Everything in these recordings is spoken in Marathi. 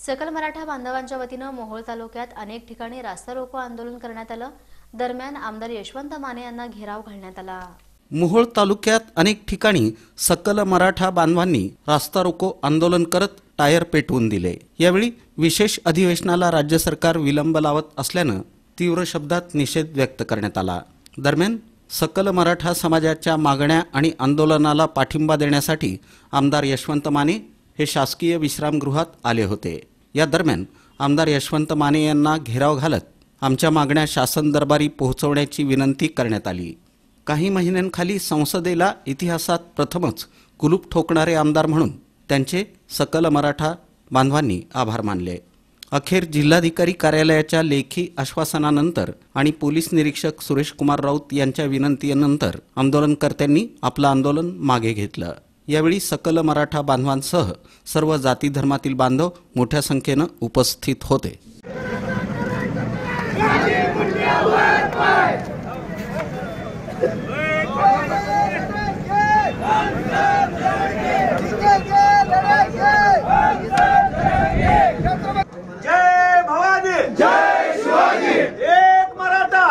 सकल मराठा बांधवांच्या वतीने मोहोळ तालुक्यात अनेक ठिकाणी रास्ता रोको आंदोलन करण्यात आलं। दरम्यान आमदार यशवंत माने यांना घेराव घालण्यात आला। मोहोळ तालुक्यात अनेक ठिकाणी सकल मराठा बांधवांनी रास्ता रोको आंदोलन करत टायर पेटवून दिले। यावेळी विशेष अधिवेशनाला राज्य सरकार विलंब लावत असल्याने तीव्र शब्दात निषेध व्यक्त करण्यात आला। दरम्यान सकल मराठा समाजाच्या मागण्या आणि आंदोलनाला पाठिंबा देण्यासाठी आमदार यशवंत माने हे शासकीय विश्रामगृहात आले होते। या दरम्यान आमदार यशवंत माने यांना घेराव घालत आमच्या मागण्या शासन दरबारी पोहोचवण्याची विनंती करण्यात आली। काही महिन्यांखाली संसदेला इतिहासात प्रथमच कुलूप ठोकणारे आमदार म्हणून त्यांचे सकल मराठा बांधवांनी आभार मानले। अखेर जिल्हाधिकारी कार्यालयाच्या लेखी आश्वासनानंतर आणि पोलीस निरीक्षक सुरेश कुमार राऊत यांच्या विनंतीनंतर आंदोलनकर्त्यांनी आपलं आंदोलन मागे घेतलं। यावेळी सकल मराठा बांधवांसह सर्व जाती धर्मातील बांधव मोठ्या संख्येने उपस्थित होते। जय भवानी, जय शिवाजी, एक मराठा,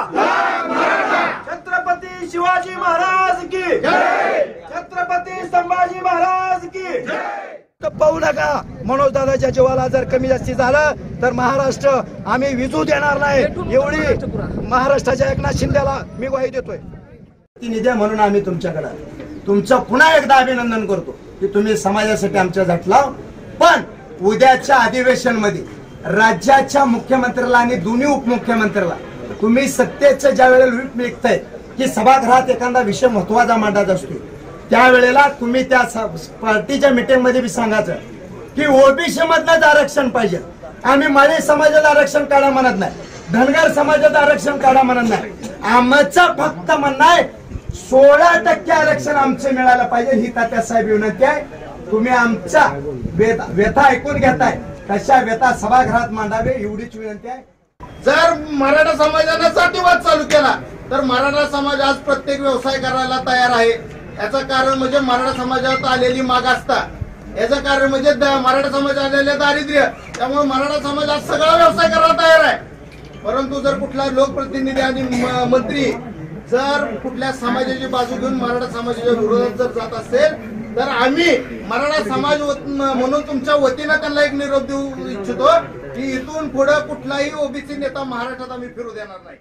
छत्रपती शिवाजी महाराज की जय, छत्रपती संभाजी महाराज की जय। पाहू नका, मनोज दादाच्या जीवाला जर कमी जास्ती झालं तर महाराष्ट्र आम्ही विजू देणार नाही, एवढी महाराष्ट्राच्या एकनाथ शिंदेला मी ग्वाही देतोय। निधी म्हणून आम्ही तुमच्याकडे तुमचं पुन्हा एकदा अभिनंदन करतो की तुम्ही समाजासाठी आमच्या झटला। पण उद्याच्या अधिवेशन मध्ये राज्याच्या मुख्यमंत्र्याला आणि दोन्ही उपमुख्यमंत्र्याला तुम्ही सत्तेचं ज्या वेळेला व्हीप निघताय की सभागृहात एखादा विषय महत्वाचा मांडायचा असतो, त्यावेळेला तुम्ही त्या पार्टीच्या मीटिंग मध्ये बी सांगायचं की ओबीसी मधलं आरक्षण पाहिजे। आम्ही माळी समाजाचं आरक्षण काढा म्हणत नाही, धनगर समाजाचं आरक्षण काढा म्हणत नाही, आमचं फक्त म्हणणं आहे 16% आरक्षण आमचं मिळालं पाहिजे ही तात्यासाहेब विनंती आहे। तुम्ही आमच्या व्यथा ऐकून घेताय, तशा व्यथा सभागृहात मांडावे एवढीच विनंती आहे। जर मराठा समाजाने जातीवाद चालू केला तर मराठा समाज आज प्रत्येक व्यवसाय करायला तयार आहे। याचं कारण म्हणजे मराठा समाजात आलेली मागासता, याचं कारण म्हणजे मराठा समाज आलेले दारिद्र्य। त्यामुळे मराठा समाज आज सगळा व्यवसाय करायला तयार आहे। परंतु जर कुठला लोकप्रतिनिधी आणि मंत्री जर कुठल्या समाजाची बाजू घेऊन मराठा समाजाच्या विरोधात जर जात असेल तर आम्ही मराठा समाज म्हणून तुमच्या वतीने त्यांना एक निरोप देऊ इच्छितो की इथून पुढे कुठलाही ओबीसी नेता महाराष्ट्रात आम्ही फिरू देणार नाही।